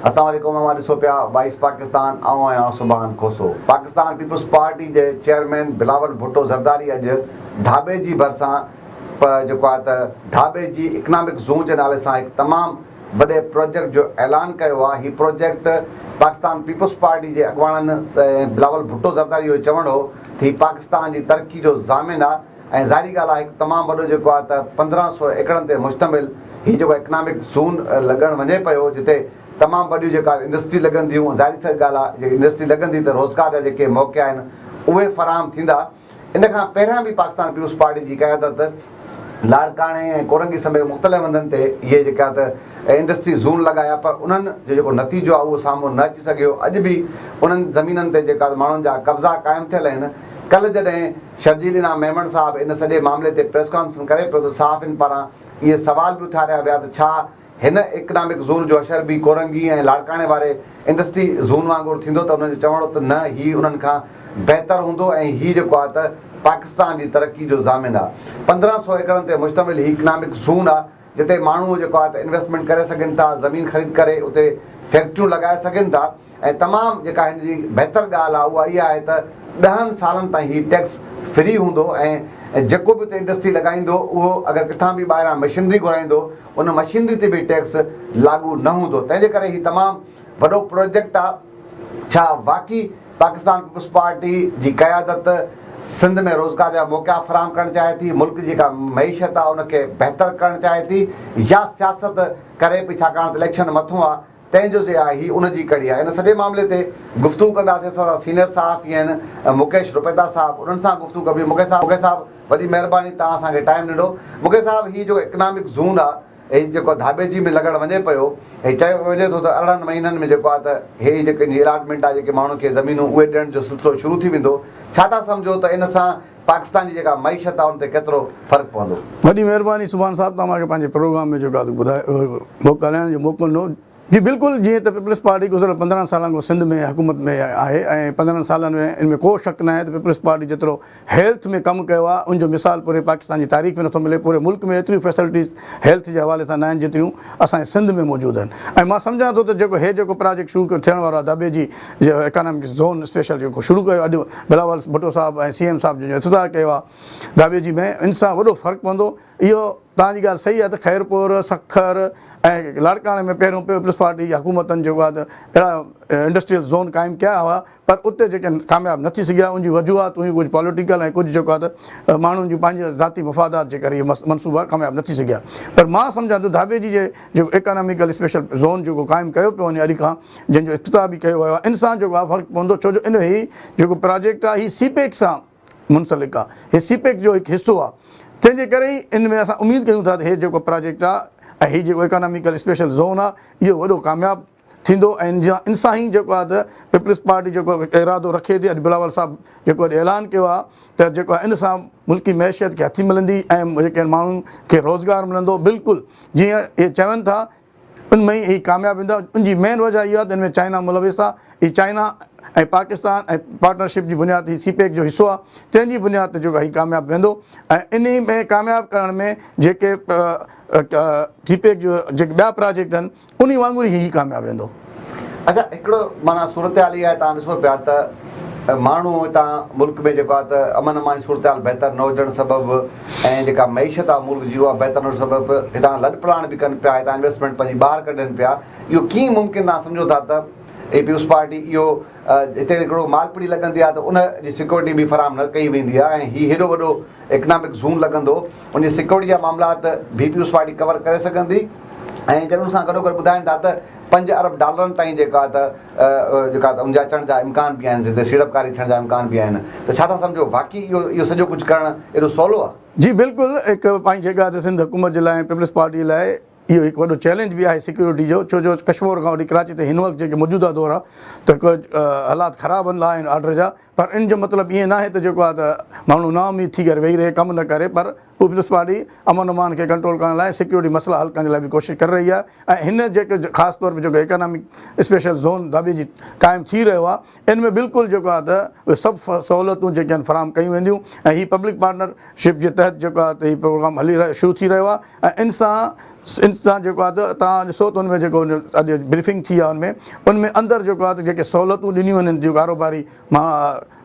अस्सलाम वालेकुम। हमारे ॾिसो पिया वाइस पाकिस्तान आऊं आहियां सुभान खोसो। पाकिस्तान पीपल्स पार्टी जे चेयरमैन बिलावल भुट्टो ज़रदारी अॼु ढाबे जी भरिसां जेको आहे त ढाबे जी इकनॉमिक ज़ोन जे नाले सां हिकु तमामु वॾे प्रोजेक्ट जो ऐलान कयो आहे। हीउ प्रोजेक्ट पाकिस्तान पीपल्स पार्टी जे अॻुवाणनि बिलावल भुट्टो ज़रदारी जो चवणु हो त हीउ पाकिस्तान जी तरक़ी जो ज़ामिन आहे ऐं ज़ाहिरी ॻाल्हि आहे हिकु तमामु वॾो जेको आहे त 1500 एकड़नि ते मुश्तमिल हीउ जेको इकनॉमिक ज़ोन लॻणु वञे पियो, जिते तमामु वॾियूं जेका इंडस्ट्री लॻंदियूं। ज़ाहिरी सी ॻाल्हि आहे, जेकी इंडस्ट्री लॻंदी त रोज़गार जा जेके मौक़े आहिनि उहे फ़राहम थींदा। इन खां पहिरियां बि पाकिस्तान पीपल्स पार्टी जी क़यादत लाड़काणे ऐं कोरंगी समेत मुख़्तलिफ़ हंधनि ते इहे जेका त इंडस्ट्री ज़ोन लॻाया, पर उन्हनि जो जेको नतीजो आहे उहो साम्हूं न अची सघियो। अॼु बि उन्हनि ज़मीननि ते जेका माण्हुनि जा कब्ज़ा क़ाइमु थियल आहिनि। कल्ह जॾहिं शर्जील इनाम मेमन साहिबु इन सॼे मामले ते प्रेस कॉन्फ्रेंस करे पियो त सहाफ़ियुनि पारां इहे सवाल बि उथारिया विया त छा हिन इकनॉमिक ज़ोन जो असर बि कोरंगी ऐं लाड़काणे वारे इंडस्ट्री ज़ोन वांगुरु थींदो, त उन्हनि जो चवणो त न, हीउ उन्हनि खां बहितरु हूंदो ऐं हीउ जेको आहे त पाकिस्तान जी तरक़ी जो ज़ामिन आहे। 1500 एकड़नि ते मुश्तमिल हीउ इकनॉमिक ज़ोन आहे, जिते माण्हू जेको आहे त इन्वेस्टमेंट करे सघनि था, ज़मीन ख़रीद करे उते फैक्ट्रियूं लॻाए सघनि था। ऐं तमामु जेका हिन जी बहितरु ॻाल्हि आहे उहा इहा आहे त 10 सालनि ताईं हीउ टैक्स फ्री हूंदो ऐं जेको बि उते इंडस्ट्री लॻाईंदो उहो अगरि किथां बि ॿाहिरां मशीनरी घुराईंदो उन मशीनरी ते बि टैक्स लागू न हूंदो। तंहिंजे करे हीउ तमामु वॾो प्रोजेक्ट आहे। छा वाक़ई पाकिस्तान पीपल्स पार्टी जी क़यादत सिंध में रोज़गार जा मौक़ा फ़राहम करणु चाहे थी, मुल्क जी जेका मईशत आहे उनखे बहितरु करणु चाहे थी, या सियासत करे पई छाकाणि त इलेक्शन मथां आहे, तंहिंजो जे आहे हीअ उनजी कड़ी आहे। इन सॼे मामले ते गुफ़्तगू कंदासीं। असां सीनियर सहाफ़ी आहिनि मुकेश रुपेदा साहिबु, उन्हनि सां गुफ़्तगू कबी। मुकेश साहिबु वॾी महिरबानी, तव्हां असांखे टाइम ॾिनो। मुकेश साहिबु, हीउ जेको इकनॉमिक ज़ोन आहे हीउ जेको धाबे जी में लॻणु वञे पियो, हीउ चयो वञे थो त 18 महीननि में जेको आहे त हीअ जेके अलाटमेंट आहे, जेके माण्हुनि खे ज़मीनूं उहे ॾियण जो सिलसिलो शुरू थी वेंदो। छा था सम्झो त इन सां पाकिस्तान जी जेका मईशत आहे उन ते केतिरो फ़र्क़ु पवंदो? वॾी महिरबानी सुभान साहिबु, तव्हां मूंखे पंहिंजे प्रोग्राम में जेको आहे ॿुधाए ॻाल्हाइण जो मौक़ो ॾिनो। जी बिल्कुलु, जीअं त पीपल्स पार्टी गुज़िरियल 15 सालनि खां सिंध में हुकूमत में आहे ऐं 15 सालनि में इन में को शक न आहे त पीपल्स पार्टी जेतिरो हेल्थ में कमु कयो आहे उनजो मिसाल पूरे पाकिस्तान जी तारीख़ में नथो मिले। पूरे मुल्क में एतिरियूं फैसिलिटीज़ हेल्थ जे हवाले सां न आहिनि जेतिरियूं असांजे सिंध में मौजूदु आहिनि। ऐं मां सम्झां थो त जेको प्रोजेक्ट शुरू थियण वारो आहे धाबे जी इकनॉमिक ज़ोन स्पेशल जेको शुरू कयो अॼु बिलावल भुट्टो साहिबु ऐं CM साहिबु जो इफ़्तिताह कयो आहे धाबे जी में, इन सां वॾो फ़र्क़ु पवंदो। इहो तव्हांजी ॻाल्हि सही आहे त खैरपुर, सखर ऐं लाड़काणे में पहिरियों पीपल्स पार्टी जी हुकूमतनि जेको आहे त अहिड़ा इंडस्ट्रियल ज़ोन क़ाइमु कया हुआ, पर उते जेके कामयाबु न थी सघिया। उनजी वजूहात हुयूं कुझु पॉलिटिकल ऐं कुझु जेको आहे त माण्हुनि जूं पंहिंजे ज़ाती मफ़ादात जे करे इहे मनसूबा कामयाबु न थी सघिया। पर मां सम्झां थो धाबे जी जेको इकनॉमिकल स्पेशल ज़ोन जेको क़ाइमु कयो पियो वञे अॼु खां, जंहिंजो इफ़्तिताह बि कयो वियो आहे, इन सां जेको आहे फ़र्क़ु पवंदो। छो जो इन ही जेको प्रोजेक्ट आहे हीउ सीपेक सां मुंसलिक आहे, हीउ सीपेक जो हिकु हिसो आहे। तंहिंजे करे ई इन में असां उमेदु कयूं था त हीउ जेको प्रोजेक्ट आहे ऐं हीउ जेको इकनॉमिकल स्पेशल ज़ोन आहे इहो वॾो कामयाबु थींदो। ऐं इन सां ई जेको आहे त पीपल्स पार्टी जेको इरादो रखे थी, अॼु बिलावल साहिबु जेको ऐलान कयो आहे त जेको आहे इन सां मुल्की मैशियत खे हथी मिलंदी ऐं जेके माण्हुनि खे रोज़गारु मिलंदो। बिल्कुलु जीअं इहे चवनि था उनमें ई कामयाबु वेंदा। उनजी मेन वजह इहा आहे त इन में चाइना मुलविस आहे। हीउ चाइना ऐं पाकिस्तान ऐं पार्टनरशिप जी बुनियाद ही सीपेक जो हिसो आहे, तंहिंजी बुनियाद ते जेको हीउ कामयाबु वेंदो। ऐं इन में कामयाबु करण में जेके सीपेक जो जेके ॿिया प्रोजेक्ट आहिनि उन वांगुरु ई कामयाबु वेंदो। अच्छा, हिकिड़ो माना सूरत हाल इहा आहे, तव्हां ॾिसो पिया त माण्हू हितां मुल्क में जेको आहे त अमन अमानी सूरत हाल बहितरु न हुजणु सबबु ऐं जेका मईशत आहे मुल्क जी उहा बहितरु न हुजणु सबबु हितां लॾपलाण बि कनि पिया, हितां इन्वेस्टमेंट पंहिंजी ॿाहिरि कढनि पिया। इहो कीअं मुमकिन तव्हां सम्झो था त पीपल्स पार्टी इहो हिते हिकिड़ो मालपुड़ी लॻंदी आहे त उन जी सिक्योरिटी बि फराहम न कई वेंदी आहे ऐं हीउ हेॾो वॾो इकनॉमिक ज़ोन लॻंदो, उन जी सिक्योरिटी जा मामलात पीपल्स पार्टी कवर करे सघंदी। ऐं जॾहिं सां गॾोगॾु ॿुधाइनि था त 5 अरब डॉलरनि ताईं जेका त उनजा अचण जा इम्कान बि आहिनि, जिते सीड़पकारी थियण जा इम्कान बि आहिनि। त छा था सम्झो वाक़ई इहो सॼो कुझु करणु एॾो सवलो आहे? जी बिल्कुलु, हिकु पंहिंजी जॻह ते सिंध हुकूमत जे लाइ पीपल्स पार्टी लाइ इहो हिकु वॾो चैलेंज बि आहे सिक्योरिटी जो। छो जो कश्मीर खां वठी कराची ते हिन वक़्तु जेके मौजूदा दौर आहे त कुझु हालात ख़राबु आहिनि ऑर्डर जा, पर इन जो मतिलबु ईअं न आहे त जेको आहे त माण्हू नाउमीद थी करे वेही रहे, कमु न करे, पर पीपल्स पार्टी अमन अमान खे कंट्रोल करण लाइ सिक्योरिटी मसइला हल करण जे लाइ बि कोशिशि करे रही आहे ऐं हिन जेके ख़ासि तौर ते जेको इकनॉमिक स्पेशल ज़ोन दाबे जी क़ाइमु थी रहियो आहे इन में बिल्कुलु जेको आहे त उहे सभु सहूलियतूं जेके आहिनि फराहम कयूं वेंदियूं ऐं हीअ पब्लिक पार्टनरशिप जे तहत जेको आहे त हीउ प्रोग्राम शुरू थी रहियो आहे ऐं इन सां जेको आहे त तव्हां ॾिसो त उनमें जेको अॼु ब्रीफिंग थी आहे उनमें अंदरि जेको आहे त जेके सहूलियतूं ॾिनियूं आहिनि जो कारोबारी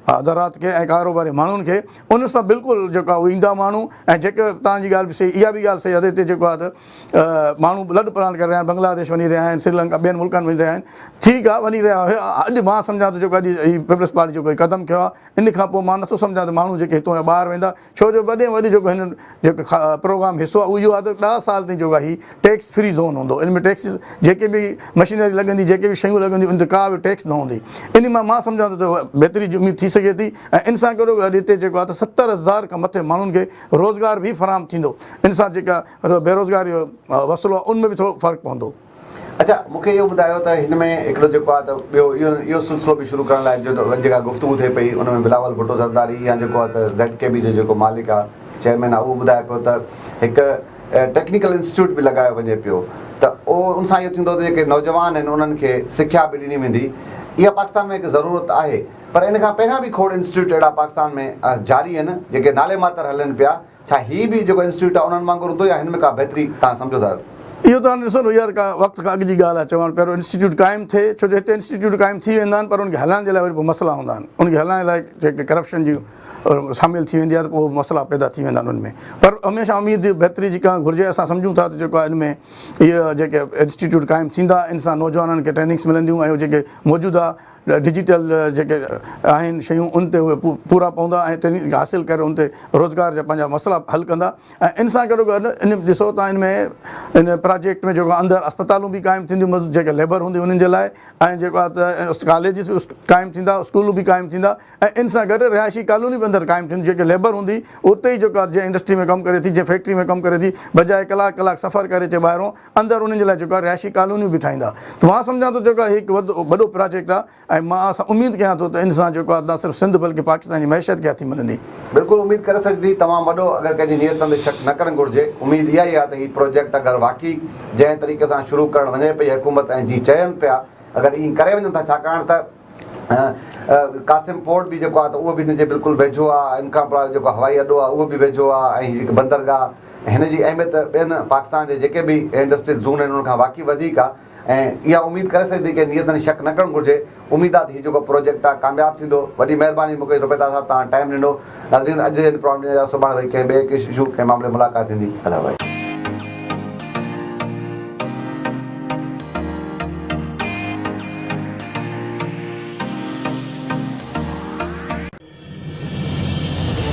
हज़रात खे ऐं कारोबारी माण्हुनि खे उन सां बिल्कुलु जेको आहे उहे ईंदा माण्हू ऐं जेके तव्हांजी ॻाल्हि बि सही इहा बि ॻाल्हि सही आहे हिते जेको आहे त माण्हू लॾ पलाण करे रहिया आहिनि बांग्लादेश वञी रहिया आहिनि श्रीलंका ॿियनि मुल्कनि वञी रहिया आहिनि ठीकु आहे वञी रहिया अॼु मां सम्झां थो जेको अॼु हीअ पीपल्स पार्टी जेको क़दम कयो आहे इन खां पोइ मां नथो सम्झां त माण्हू जेके हितां ॿाहिरि वेंदा छो जो वॾे में वॾी जेको हिन जेको प्रोग्राम हिसो आहे उहो इहो आहे त 10 साल ताईं जेको आहे हीउ टैक्स फ्री ज़ोन हूंदो इन में टैक्सिस जेके बि मशीनरी लॻंदी जेके बि शयूं लॻंदियूं इन ते का बि टैक्स न हूंदी इन मां सम्झां थो त बहितरी जी उमेदु थी सघे थी ऐं इन सां गॾो गॾु हिते जेको आहे त 70,000 खां मथे माण्हुनि खे रोज़गार बि फराहम थींदो इन सां जेका बेरोज़गारी जो मसइलो आहे उनमें बि थोरो फ़र्क़ु पवंदो। अच्छा मूंखे इहो ॿुधायो त हिन में हिकिड़ो जेको आहे त ॿियो इहो सिलसिलो बि शुरू करण लाइ जो जेका गुफ़्तगू थिए पई उन में बिलावल भुट्टो ज़रदारी या जेको आहे त ZKB जो जेको मालिक आहे चेयरमैन आहे उहो ॿुधाए पियो त हिकु टेक्निकल इंस्टीट्यूट बि लॻायो वञे पियो त उहो उन सां इहो थींदो त जेके नौजवान आहिनि उन्हनि खे सिख्या बि ॾिनी वेंदी इहा पाकिस्तान में हिकु ज़रूरत आहे पर इन खां पहिरियां बि खोड़ इंस्टीट्यूट अहिड़ा पाकिस्तान में जारी आहिनि जेके नाले मातर हलनि पिया छा हीअ बि जेको इंस्टीट्यूट आहे उन्हनि वांगुरु हूंदो या हिन में का बहितरी तव्हां सम्झो था? इहो तव्हां ॾिसो न इहा का वक़्त खां अॻु जी ॻाल्हि आहे चवणु पहिरियों इंस्टीट्यूट क़ाइमु थिए छो जो हिते इंस्टीट्यूट क़ाइमु थी वेंदा आहिनि पर उनखे हलाइण जे लाइ वरी पोइ मसइला हूंदा आहिनि उनखे हलाइण लाइ जेके करप्शन जी शामिलु थी वेंदी आहे त पोइ मसइला पैदा थी वेंदा आहिनि उनमें पर हमेशह उमेद बहितरी जी करणु घुरिजे असां सम्झूं था त जेको आहे हिन में इहे जेके इंस्टीट्यूट क़ाइमु थींदा इन सां नौजवाननि खे ट्रेनिंग्स मिलंदियूं ऐं जेके मौजूदा डिजिटल जेके आहिनि शयूं उन ते उहे पूरा पवंदा ऐं ट्रेनिंग हासिलु करे उन ते रोज़गार जा पंहिंजा मसइला हल कंदा ऐं इन सां गॾो गॾु इन ॾिसो तव्हां इन में इन प्रोजेक्ट में जेको अंदरि अस्पतालूं बि क़ाइमु थींदियूं जेके लेबर हूंदी उन्हनि जे लाइ ऐं जेको आहे त कॉलेजिस बि क़ाइमु थींदा स्कूलूं बि क़ाइमु थींदा ऐं इन सां गॾु रिहाइशी कॉलोनी बि अंदरि क़ाइमु थींदियूं जेके लेबर हूंदी उते ई जेको आहे जंहिं इंडस्ट्री में कमु करे थी जंहिं फैक्ट्री में कमु करे थी बजाए कलाक सफ़र करे अचे ॿाहिरों अंदरि उन्हनि जे लाइ जेको आहे रिहाइशी कॉलोनियूं बि ठाहींदा त मां सम्झां थो जेको आहे हिकु वॾो प्रोजेक्ट आहे ऐं मां उमेद कयां थो त इन सां जेको आहे न सिर्फ़ु सिंध बल्कि पाकिस्तान जी मैशत खे हथी मिलंदी। बिल्कुलु उमेद करे सघंदी तमामु वॾो अगरि कंहिंजी नियतनि ते शक न करणु घुरिजे उमेद इहा ई आहे त हीउ प्रोजेक्ट अगरि वाक़ई जंहिं तरीक़े सां शुरू करणु वञे पई हुकूमत ऐं जीअं चयनि पिया अगरि ईअं करे वञनि था छाकाणि त कासिम पोर्ट बि जेको आहे त उहो बि हिन जे बिल्कुलु वेझो आहे इन खां पोइ जेको हवाई अॾो आहे उहो बि वेझो आहे ऐं जेकी बंदरगाह हिन जी अहमियत ॿियनि पाकिस्तान जे जेके बि इंडस्ट्रियल ज़ोन आहिनि उन खां वाक़ई वधीक आहे ऐं इहा उमेद करे सघंदी की नियतनि शक न करणु घुरिजे उमेद आहे त हीउ जेको प्रोजेक्ट आहे कामयाबु थींदो वॾी महिरबानी मूंखे रुपैदा साहिबु तव्हां टाइम ॾिनो अॼु जे प्रोग्राम सुभाणे वरी कंहिं ॿिए कंहिं इशू कंहिं मामले मुलाक़ात थींदी। हलो भाई।